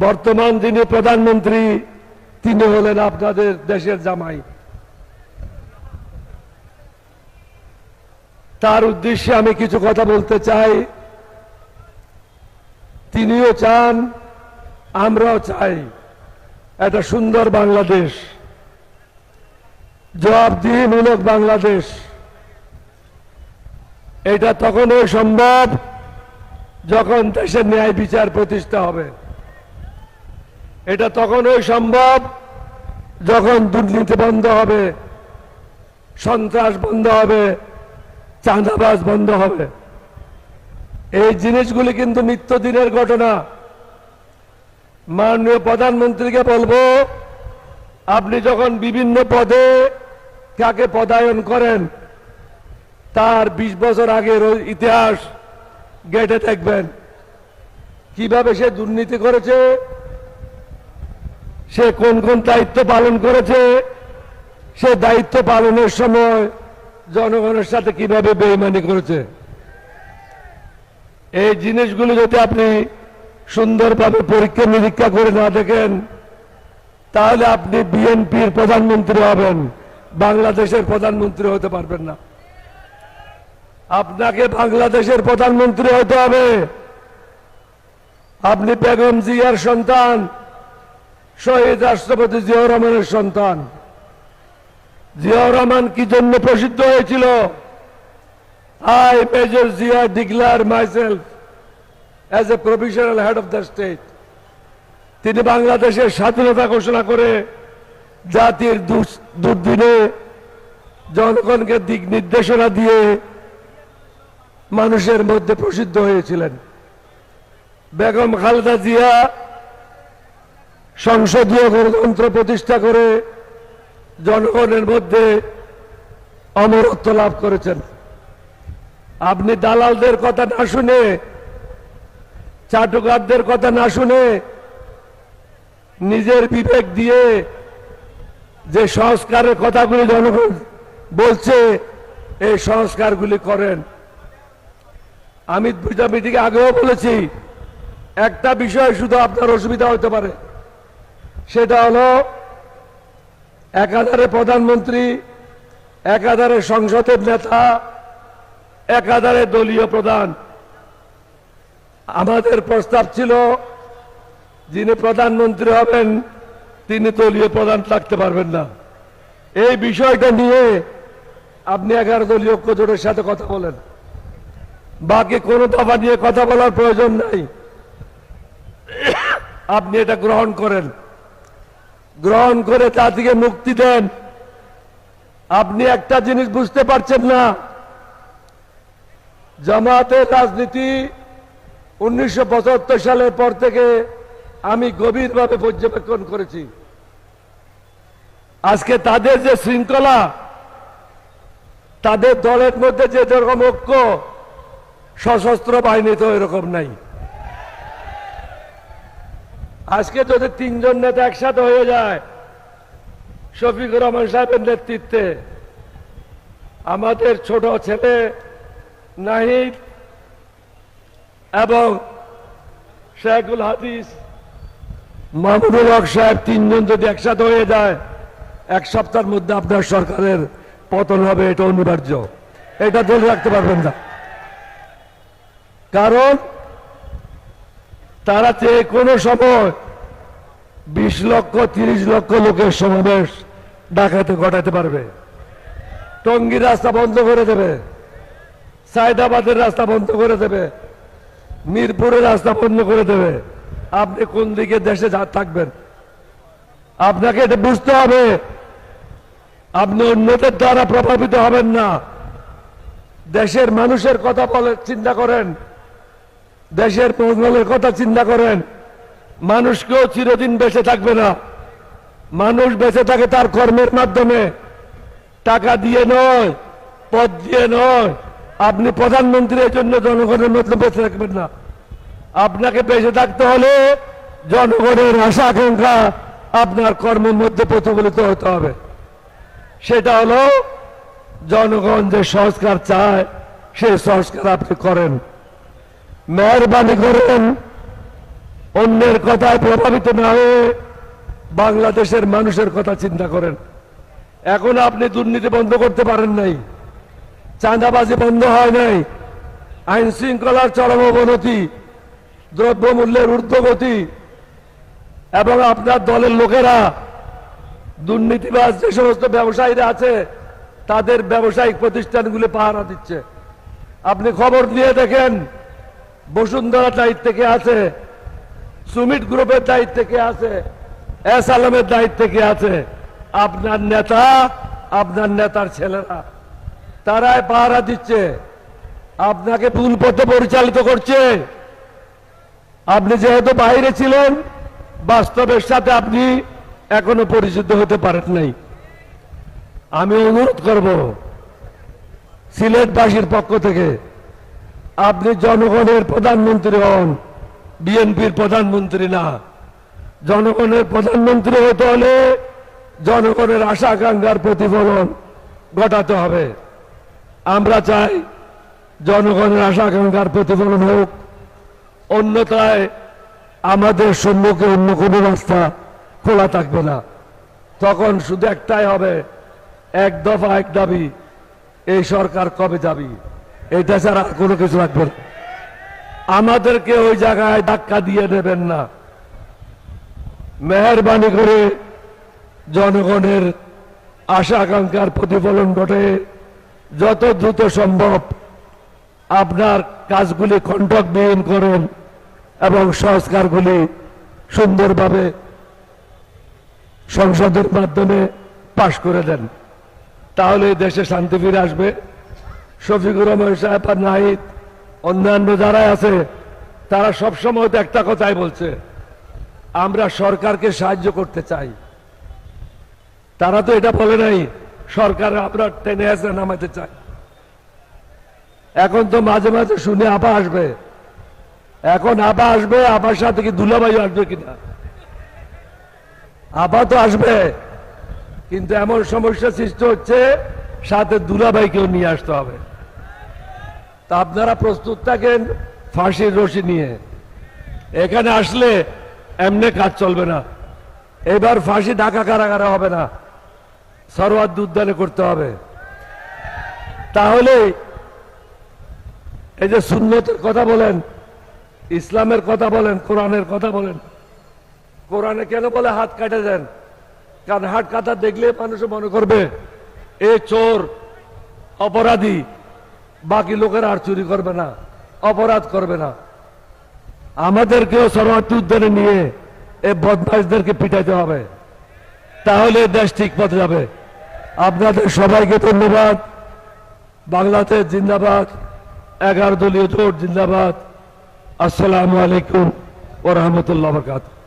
বর্তমান যিনি প্রধানমন্ত্রী তিনি হলেন আপনাদের দেশের জামাই। তার উদ্দেশ্যে আমি কিছু কথা বলতে চাই। তিনিও চান, আমরাও চাই একটা সুন্দর বাংলাদেশ, জবাবদিহিমূলক বাংলাদেশ। এটা তখনই সম্ভব যখন দেশের ন্যায় বিচার প্রতিষ্ঠা হবে। এটা তখনই সম্ভব যখন দুর্নীতি বন্ধ হবে, সন্ত্রাস বন্ধ হবে, চাঁদাবাজ বন্ধ হবে। এই জিনিসগুলি কিন্তু নিত্যদিনের ঘটনা। মাননীয় প্রধানমন্ত্রীকে বলবো, আপনি যখন বিভিন্ন পদে কাকে পদায়ন করেন তার 20 বছর আগের ইতিহাস গেটে দেখবেন, কিভাবে সে দুর্নীতি করেছে, সে কোন কোন দায়িত্ব পালন করেছে, সে দায়িত্ব পালনের সময় জনগণের সাথে কিভাবে বেইমানি করেছে। এই জিনিসগুলো যদি আপনি সুন্দরভাবে পরীক্ষা নিরীক্ষা করে না দেখেন তাহলে আপনি বিএনপির প্রধানমন্ত্রী হবেন, বাংলাদেশের প্রধানমন্ত্রী হতে পারবেন না। আপনাকে বাংলাদেশের প্রধানমন্ত্রী হতে হবে। আপনি বেগম জিয়ার সন্তান, শহীদ রাষ্ট্রপতি জিয়াউর রহমানের সন্তান। জিয়াউর রহমান কি জন্য প্রসিদ্ধ হয়েছিল? I, Major Zia, declare myself as a provisional head of the state. তিনি বাংলাদেশের স্বাধীনতা ঘোষণা করে জাতির দুর্দিনে জনগণকে দিক নির্দেশনা দিয়ে মানুষের মধ্যে প্রসিদ্ধ হয়েছিলেন। বেগম খালেদা জিয়া সংসদীয় গণতন্ত্র প্রতিষ্ঠা করে জনগণের মধ্যে অমরত্ব লাভ করেছেন। আপনি দালালদের কথা না শুনে, চাটুকারদের কথা না শুনে, নিজের বিবেক দিয়ে যে সংস্কারের কথাগুলি জনগণ বলছে এই সংস্কারগুলি করেন। আমি দুইটা মিটিংয়ে আগেও বলেছি, একটা বিষয় শুধু আপনার অসুবিধা হতে পারে, সেটা হলো একাধারে প্রধানমন্ত্রী, একাধারে সংসদের নেতা, একাধারে দলীয় প্রধান। আমাদের প্রস্তাব ছিল যিনি প্রধানমন্ত্রী হবেন তিনি দলীয় প্রধান থাকতে পারবেন না। এই বিষয়টা নিয়ে আপনি 11 দলীয় ঐক্যজোটের সাথে কথা বলেন, বাকি কোনো দফা নিয়ে কথা বলার প্রয়োজন নাই। আপনি এটা গ্রহণ করেন, গ্রহণ করে তা থেকে মুক্তি দেন। আপনি একটা জিনিস বুঝতে পারছেন না, জামাতের রাজনীতি 1975 সালের পর থেকে আমি গভীরভাবে পর্যবেক্ষণ করেছি। আজকে তাদের যে শৃঙ্খলা, তাদের দলের মধ্যে যে যেরকম ঐক্য, সশস্ত্র বাহিনীতে এরকম নাই। আজকে যদি 3 জন নেতা একসাথে হয়ে যায় শফিকুর রহমান সাহেবের নেতৃত্বে, আমাদের ছোট ছেলে নাহিদ এবং শেখুল হাদিস মাহমুদুল হক সাহেব 3 জন যদি একসাথে হয়ে যায় 1 সপ্তাহের মধ্যে আপনার সরকারের পতন হবে, এটা অনিবার্য। এটা ধরে রাখতে পারবেন না, কারণ তারা যে কোনো সময় 20 লক্ষ 30 লক্ষ লোকের সমাবেশ ঢাকাতে ঘটাতে পারবে। টঙ্গীর রাস্তা বন্ধ করে দেবে, সায়দাবাদের রাস্তা বন্ধ করে দেবে, মিরপুরের রাস্তা বন্ধ করে দেবে। আপনি কোন দিকে দেশে থাকবেন? আপনাকে এটা বুঝতে হবে। আপনি অন্যদের দ্বারা প্রভাবিত হবেন না, দেশের মানুষের কথা বলে চিন্তা করেন, দেশের মঙ্গলের কথা চিন্তা করেন। মানুষকেও চিরদিন বেঁচে থাকবে না। মানুষ বেঁচে থাকে তার কর্মের মাধ্যমে, টাকা দিয়ে নয়, পদ দিয়ে নয়। আপনি প্রধানমন্ত্রীর জন্য জনগণের মধ্যে বেঁচে থাকবেন না। আপনাকে বেঁচে থাকতে হলে জনগণের আশা আকাঙ্ক্ষা আপনার কর্মের মধ্যে প্রতিফলিত হতে হবে। সেটা হলো জনগণ যে সংস্কার চায় সেই সংস্কার আপনি করেন। মেহরবানি করেন অন্যের কথায় প্রভাবিত না হয়ে বাংলাদেশের মানুষের কথা চিন্তা করেন। এখন আপনি দুর্নীতি বন্ধ করতে পারেন নাই, চাঁদাবাজি বন্ধ হয় নাই, আইন শৃঙ্খলার চরম অবনতি, দ্রব্যমূল্যের ঊর্ধ্বগতি, এবং আপনার দলের লোকেরা দুর্নীতিবাজ যে সমস্ত ব্যবসায়ীরা আছে তাদের ব্যবসায়িক প্রতিষ্ঠানগুলি পাহারা দিচ্ছে। আপনি খবর নিয়ে দেখেন, বসুন্ধরা দায়িত্বে কে আছে, সুমিট গ্রুপের দায়িত্বে কে আছে, এস আলমের দায়িত্বে কে আছে? আপনার নেতা, আপনার নেতার ছেলেরা, তারাই পাহারা দিচ্ছে, আপনাকে ভুল পথে পরিচালিত করছে। আপনি যেহেতু বাইরে ছিলেন, বাস্তবের সাথে আপনি এখনো পরিচিত হতে পারেন নাই। আমি অনুরোধ করব সিলেটবাসীর পক্ষ থেকে, আপনি জনগণের প্রধানমন্ত্রী হন, বিএনপির প্রধানমন্ত্রী না। জনগণের প্রধানমন্ত্রী হতে হলে জনগণের আশা আকাঙ্ক্ষার প্রতিফলন ঘটাতে হবে। আমরা চাই জনগণের আশা আকাঙ্ক্ষার প্রতিফলন হোক, অন্যথায় আমাদের সম্মুখে অন্য কোনো রাস্তা খোলা থাকবে না। তখন শুধু একটাই হবে, এক দফা এক দাবি, এই সরকার কবে যাবি, এটা ছাড়া আর কোনো কিছু রাখবে না। আমাদেরকে ওই জায়গায় ধাক্কা দিয়ে দেবেন না। মেহেরবানি করে জনগণের আশা আকাঙ্ক্ষার প্রতিফলন ঘটে যত দ্রুত সম্ভব আপনার কাজগুলি কণ্ঠকবিহীন করুন এবং সংস্কারগুলি সুন্দরভাবে সংসদের মাধ্যমে পাশ করে দেন। তাহলে দেশে শান্তি ফিরে আসবে। শফিকুর রহমান সাহেব আর নাহিদ, অন্যান্য যারা আছে, তারা সবসময় তো একটা কথাই বলছে, আমরা সরকারকে সাহায্য করতে চাই। তারা তো এটা বলে নাই সরকার আমরা টেনে আসে নামাতে চাই। এখন তো মাঝে মাঝে শুনে আপা আসবে, এখন আপা আসবে, আপার সাথে কি দুলাভাই আসবে কিনা? আপা তো আসবে, কিন্তু এমন সমস্যা সৃষ্টি হচ্ছে সাথে দুলাভাইকেও নিয়ে আসতে হবে। তা আপনারা প্রস্তুত থাকেন ফাঁসির রশি নিয়ে। এখানে আসলে এমনি কাজ চলবে না। এবার ফাঁসি ঢাকা কারাগারে হবে না, সরওয়ার্দী উদ্যানে করতে হবে। তাহলে এই যে সুন্নতের কথা বলেন, ইসলামের কথা বলেন, কোরআনের কথা বলেন, কোরআনে কেন বলে হাত কাটে দেন? কারণ হাত কাটা দেখলে মানুষ মনে করবে এ চোর, অপরাধী, বাকি লোকেরা আর চুরি করবে না, অপরাধ করবে না। আমাদেরকেও সরওয়ার্দী উদ্যানে নিয়ে এই বদমাইশদেরকে পিটাইতে হবে, তাহলে দেশ ঠিক পথে যাবে। আপনাদের সবাইকে ধন্যবাদ। বাংলাদেশ জিন্দাবাদ, 11 দলীয় জোট জিন্দাবাদ। আসসালামু আলাইকুম ওয়া রাহমাতুল্লাহি ওয়া বারাকাতুহু।